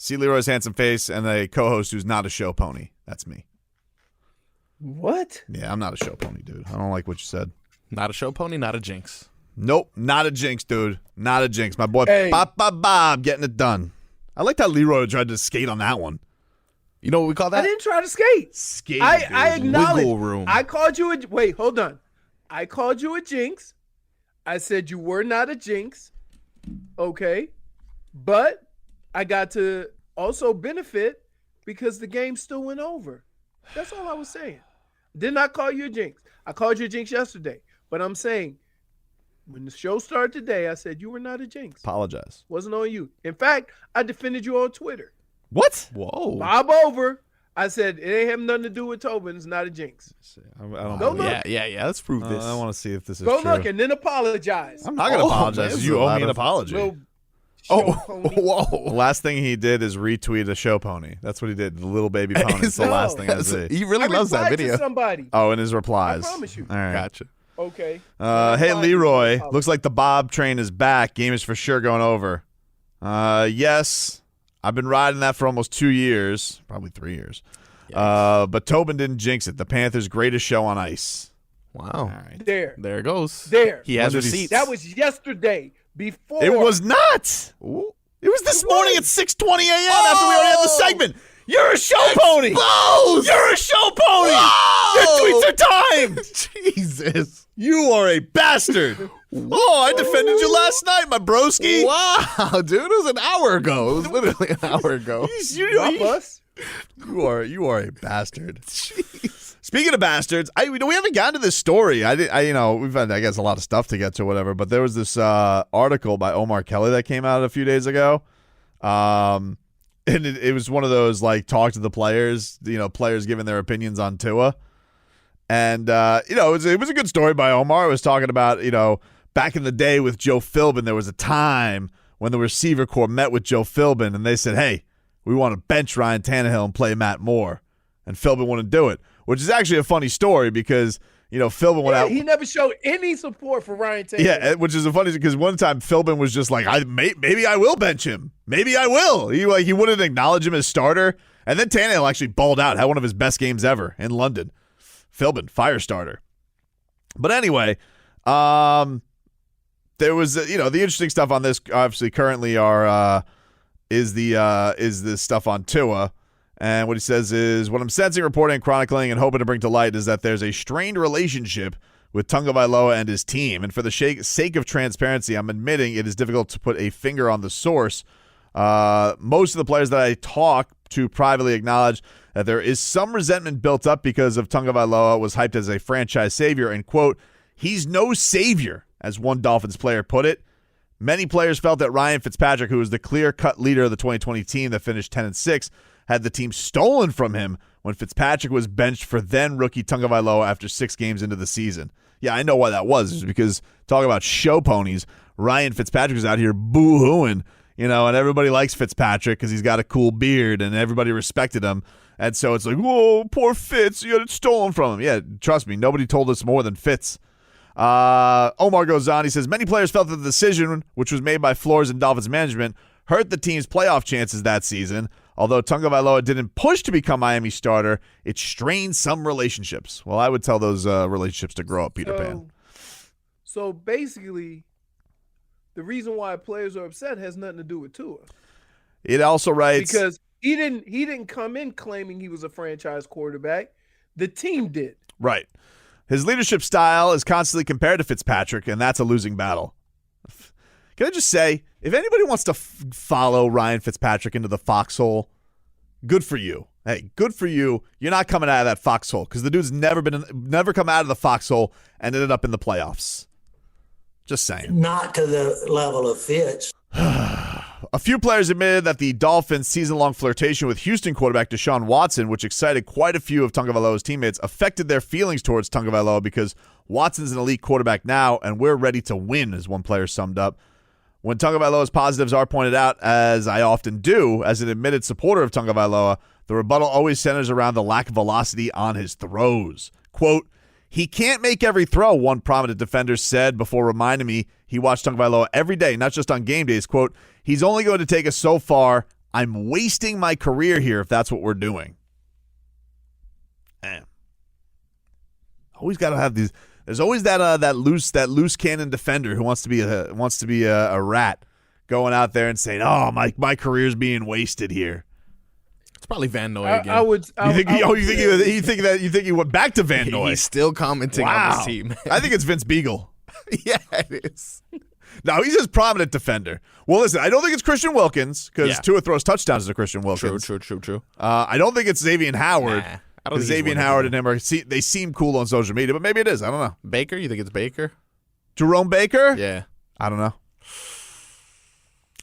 See Leroy's handsome face and a co-host who's not a show pony. That's me. What? Yeah, I'm not a show pony, dude. I don't like what you said. Not a show pony, not a jinx. Nope, not a jinx, dude. Not a jinx. My boy, Hey. Bob, getting it done. I liked how Leroy tried to skate on that one. You know what we call I that? didn't try to skate. Skate, I acknowledge. Wiggle room. I called you a wait. Hold on. I called you a jinx. I said you were not a jinx. Okay, but I got to also benefit because the game still went over. That's all I was saying. Did not call you a jinx. I called you a jinx yesterday, but I'm saying when the show started today, I said you were not a jinx. Apologize. Wasn't on you. In fact, I defended you on Twitter. What? Whoa. Bob over. I said it ain't have nothing to do with Tobin. It's not a jinx. I don't Go know. look. Yeah. Let's prove this. I want to see if this is Go true. look and then apologize. I'm not going to apologize. man, You this is a owe lot me an of- apology. Little Oh, show pony. The whoa. last thing he did is retweet a show pony. That's what he did. The little baby pony. It's the No. last thing I see. He really I loves that replied video. to somebody. Oh, in his replies. I promise you. All right. Gotcha. Okay. Hey, Replied Leroy. to Looks like the Bob train is back. Game is for sure going over. Yes. I've been riding that for almost 2 years. Probably 3 years. But Tobin didn't jinx it. The Panthers' greatest show on ice. Wow. All right. There. There it goes. There. He has When did he- receipts. That was yesterday. Before. It was not. Ooh. It was this It morning was. at 6:20 a.m. after we already had the segment. You're a show pony. You're a show pony. Your tweets are timed. Jesus. You are a bastard. Oh, I defended you last night, my broski. Wow, dude. It was an hour ago. It was literally an hour ago. Not us. You are a bastard. Speaking of bastards, we haven't gotten to this story. We've had, I guess, a lot of stuff to get to, whatever. But there was this article by Omar Kelly that came out a few days ago, and it was one of those like talk to the players, players giving their opinions on Tua, and it was a good story by Omar. It was talking about back in the day with Joe Philbin, there was a time when the receiver corps met with Joe Philbin, and they said, "Hey, we want to bench Ryan Tannehill and play Matt Moore," and Philbin wouldn't do it. Which is actually a funny story because, Philbin went out. He never showed any support for Ryan Tannehill. Yeah, which is a funny because one time Philbin was just like, maybe I will bench him. Maybe I will. He wouldn't acknowledge him as starter. And then Tannehill actually balled out, had one of his best games ever in London. Philbin, fire starter. But anyway, there was, the interesting stuff on this, obviously, currently is the stuff on Tua. And what he says is, what I'm sensing, reporting, chronicling, and hoping to bring to light is that there's a strained relationship with Tagovailoa and his team. And for the sake of transparency, I'm admitting it is difficult to put a finger on the source. Most of the players that I talk to privately acknowledge that there is some resentment built up because of Tagovailoa was hyped as a franchise savior. And, quote, he's no savior, as one Dolphins player put it. Many players felt that Ryan Fitzpatrick, who was the clear-cut leader of the 2020 team that finished 10-6, had the team stolen from him when Fitzpatrick was benched for then-rookie Tagovailoa after 6 games into the season. Yeah, I know why that was. It was because, talking about show ponies, Ryan Fitzpatrick was out here boo-hooing, and everybody likes Fitzpatrick because he's got a cool beard and everybody respected him. And so it's like, whoa, poor Fitz, you got it stolen from him. Yeah, trust me, nobody told us more than Fitz. Omar goes on. He says, many players felt that the decision, which was made by Flores and Dolphins management, hurt the team's playoff chances that season. Although Tagovailoa didn't push to become Miami's starter, it strained some relationships. Well, I would tell those relationships to grow up, Peter Pan. So basically, the reason why players are upset has nothing to do with Tua. It also writes, Because he didn't come in claiming he was a franchise quarterback. The team did. right. His leadership style is constantly compared to Fitzpatrick, and that's a losing battle. Can I just say, if anybody wants to follow Ryan Fitzpatrick into the foxhole, good for you. Hey, good for you. You're not coming out of that foxhole because the dude's never come out of the foxhole and ended up in the playoffs. Just saying. Not to the level of Fitz. A few players admitted that the Dolphins' season-long flirtation with Houston quarterback Deshaun Watson, which excited quite a few of Tagovailoa's teammates, affected their feelings towards Tagovailoa because Watson's an elite quarterback now, and we're ready to win, as one player summed up. When Tagovailoa's positives are pointed out, as I often do, as an admitted supporter of Tagovailoa, the rebuttal always centers around the lack of velocity on his throws. Quote, he can't make every throw, one prominent defender said before reminding me he watched Tagovailoa every day, not just on game days. Quote, he's only going to take us so far. I'm wasting my career here if that's what we're doing. Man. Always got to have these. There's always that loose cannon defender who wants to be a rat going out there and saying, "Oh, my career's being wasted here." It's probably Van Noy again. You think he went back to Van Noy? He's still commenting on this team. I think it's Vince Beagle. Yeah, it is. No, he's just prominent defender. Well, listen, I don't think it's Christian Wilkins because Tua throws touchdowns to Christian Wilkins. True. I don't think it's Xavier Howard. Nah, because Xavier Howard and him they seem cool on social media, but maybe it is. I don't know. Baker? You think it's Baker? Jerome Baker? Yeah. I don't know.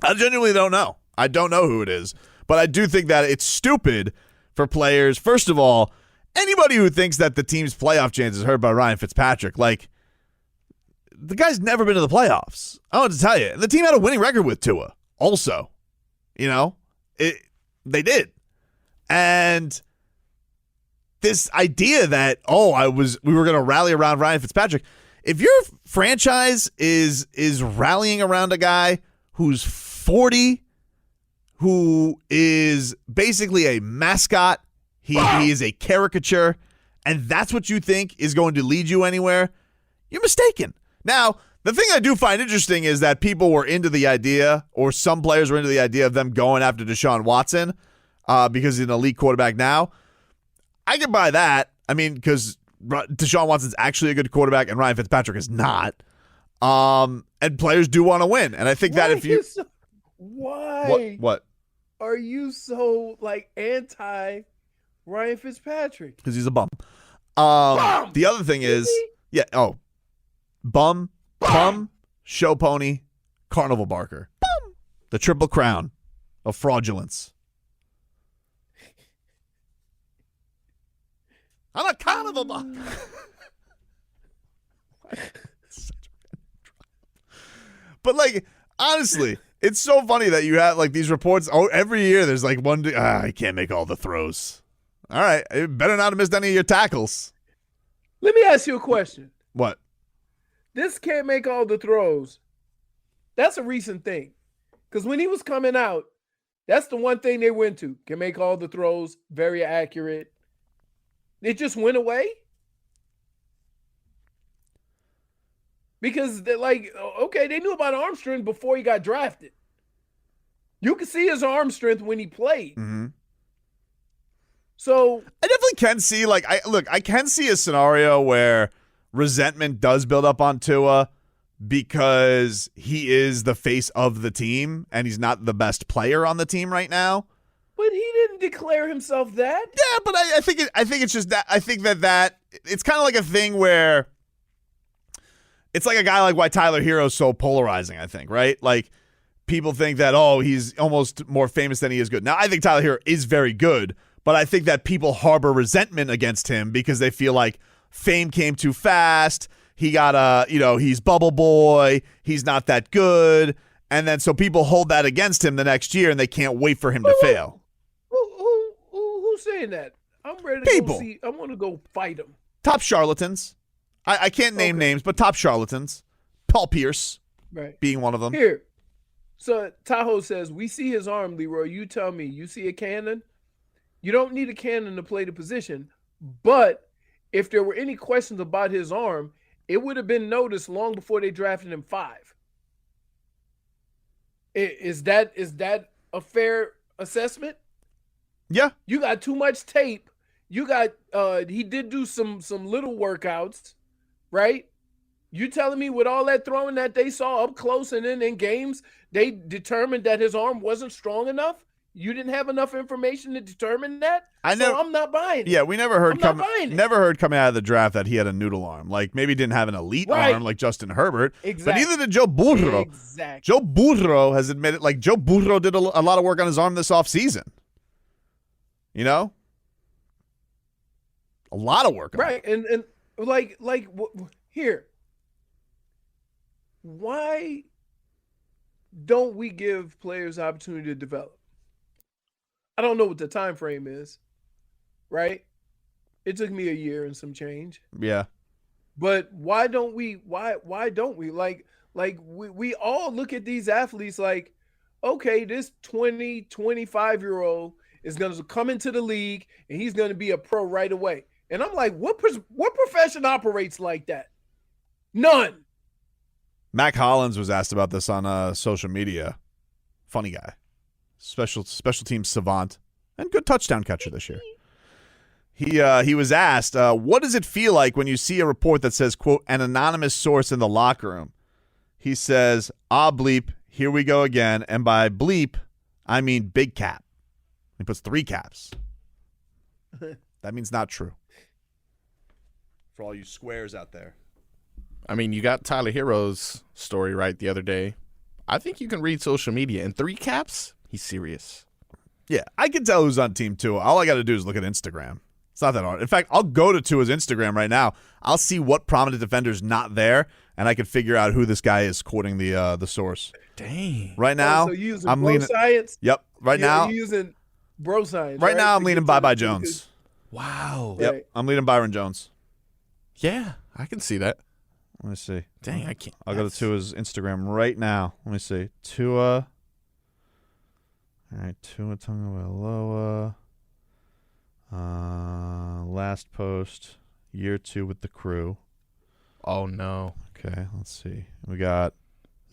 I genuinely don't know. I don't know who it is. But I do think that it's stupid for players. First of all, anybody who thinks that the team's playoff chances are hurt by Ryan Fitzpatrick, like, the guy's never been to the playoffs. I don't know what to tell you. And the team had a winning record with Tua also. You know? They did. And this idea that, we were going to rally around Ryan Fitzpatrick. If your franchise is rallying around a guy who's 40, who is basically a mascot, he is a caricature, and that's what you think is going to lead you anywhere, you're mistaken. Now, the thing I do find interesting is that people were into the idea, or some players were into the idea of them going after Deshaun Watson because he's an elite quarterback now. I can buy that. I mean, because Deshaun Watson's actually a good quarterback and Ryan Fitzpatrick is not. And players do want to win. And I think that if you... Why? What? Are you so, anti Ryan Fitzpatrick? Because he's a bum. The other thing is... Bum, show pony, carnival barker. Bum. The triple crown of fraudulence. I'm a carnival barker. But, honestly, it's so funny that you have, these reports. Oh, every year there's, one... I can't make all the throws. All right. You better not have missed any of your tackles. Let me ask you a question. What? This can't make all the throws. That's a recent thing. Because when he was coming out, that's the one thing they went to. Can make all the throws, very accurate. It just went away? Because they're they knew about arm strength before he got drafted. You could see his arm strength when he played. Mm-hmm. So I definitely can see, I can see a scenario where resentment does build up on Tua because he is the face of the team and he's not the best player on the team right now. But he didn't declare himself that. Yeah, but I think it's just that I think that it's kind of like a thing where it's like a guy like why Tyler Hero's so polarizing, I think, right? People think that, he's almost more famous than he is good. Now, I think Tyler Hero is very good, but I think that people harbor resentment against him because they feel like fame came too fast. He got he's bubble boy. He's not that good. And then so people hold that against him the next year and they can't wait for him to fail. Who's saying that? I'm ready to go see. I want to go fight him. Top charlatans. I can't name names, but top charlatans. Paul Pierce being one of them. Here. So Tahoe says, we see his arm, Leroy. You tell me, you see a cannon? You don't need a cannon to play the position, but if there were any questions about his arm, it would have been noticed long before they drafted him 5. Is that a fair assessment? Yeah. You got too much tape. You got he did do some little workouts, right? You telling me with all that throwing that they saw up close and then in games, they determined that his arm wasn't strong enough? You didn't have enough information to determine that? So I'm not buying it. Yeah, we never heard coming out of the draft that he had a noodle arm. Maybe he didn't have an elite arm like Justin Herbert. Exactly. But neither did Joe Burrow. Exactly. Joe Burrow has admitted, Joe Burrow did a lot of work on his arm this offseason. You know? A lot of work on it. And here. Why don't we give players opportunity to develop? I don't know what the time frame is, right? It took me a year and some change. Yeah. But why don't we? Why don't we? We all look at these athletes like, okay, this 20, 25-year-old is going to come into the league and he's going to be a pro right away. And I'm like, what profession operates like that? None. Mac Hollins was asked about this on social media. Funny guy. Special team savant and good touchdown catcher this year. He was asked, what does it feel like when you see a report that says, quote, an anonymous source in the locker room? He says, bleep, here we go again. And by bleep, I mean big cap. He puts 3 caps. That means not true. For all you squares out there. I mean, you got Tyler Hero's story right the other day. I think you can read social media. And 3 caps? He's serious. Yeah, I can tell who's on team Tua. All I got to do is look at Instagram. It's not that hard. In fact, I'll go to Tua's Instagram right now. I'll see what prominent defender's not there, and I can figure out who this guy is quoting the source. Dang. Right now, so you using I'm bro leaning. science? Yep. Right now, You're using bro science. right now, I'm To leaning get to Bye the- Jones. Wow. Yep, Right. I'm leaning Byron Jones. Yeah, I can see that. Let me see. Dang, I can't. I'll go to Tua's Instagram right now. Let me see. Tua. All right, Tua Tagovailoa. Last post, year 2 with the crew. Oh, no. Okay, let's see. We got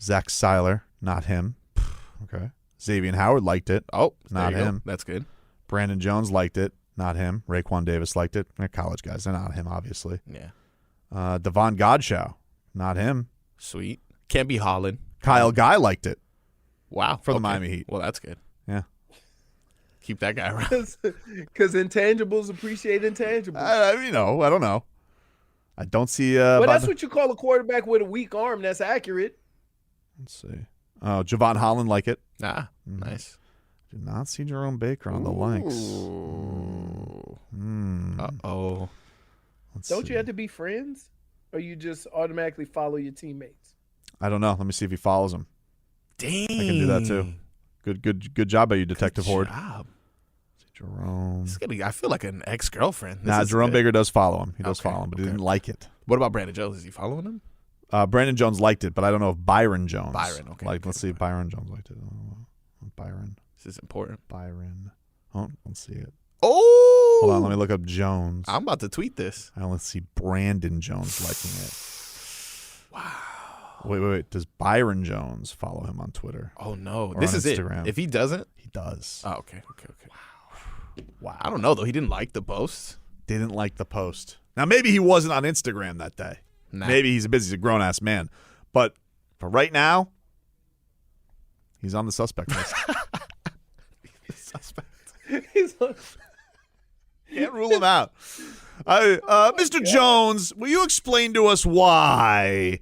Zach Seiler, not him. Okay. Xavier Howard liked it. Oh, Not there you go. him. That's good. Brandon Jones liked it. Not him. Raekwon Davis liked it. They're college guys. They're not him, obviously. Yeah. Devon Godshaw. Not him. Sweet. Can't be Holland. Kyle Guy liked it. Wow. For the Miami Heat. Well, that's good. Yeah. Keep that guy around. Because intangibles appreciate intangibles. I don't know. I don't see. But that's what you call a quarterback with a weak arm that's accurate. Let's see. Oh, Javon Holland like it. Ah, nice. Did not see Jerome Baker on the likes. Uh-oh. Don't you have to be friends? Or you just automatically follow your teammates? I don't know. Let me see if he follows him. Dang. I can do that too. Good job by you, Detective Horde. Job. Jerome. This is getting, I feel like an ex-girlfriend. Jerome Baker does follow him. He does Okay, follow him, but he okay. didn't like it. What about Brandon Jones? Is he following him? Brandon Jones liked it, but I don't know if Byron Jones. Okay, Like, okay, let's see if Byron Jones liked it. Byron. This is important. Byron. Oh, let's see it. Oh! Hold on, let me look up Jones. I'm about to tweet this. I only see Brandon Jones liking it. Wow. Wait. Does Byron Jones follow him on Twitter? Oh, no. Or This on is Instagram? it. If he doesn't. He does. Oh, okay. Wow. I don't know, though. He didn't like the post. Didn't like the post. Now, maybe he wasn't on Instagram that day. Nah. Maybe he's busy. He's a grown-ass man. But for right now, he's on the suspect list. He's like, Can't rule him out. Mr. Jones, will you explain to us why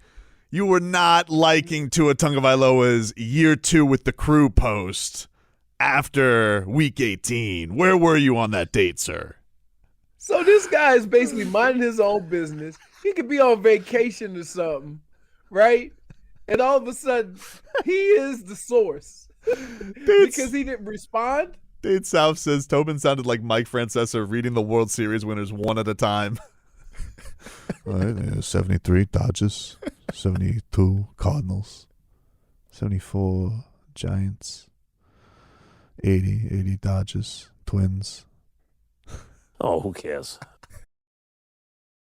you were not liking Tua Tagovailoa's year 2 with the crew post after week 18? Where were you on that date, sir? so this guy is basically minding his own business. He could be on vacation or something, right? And all of a sudden, he is the source because he didn't respond. Dade South says Tobin sounded like Mike Francesa reading the World Series winners one at a time. 73 Dodgers, 72 Cardinals, 74 Giants, 80 Dodgers, Twins. Oh, who cares?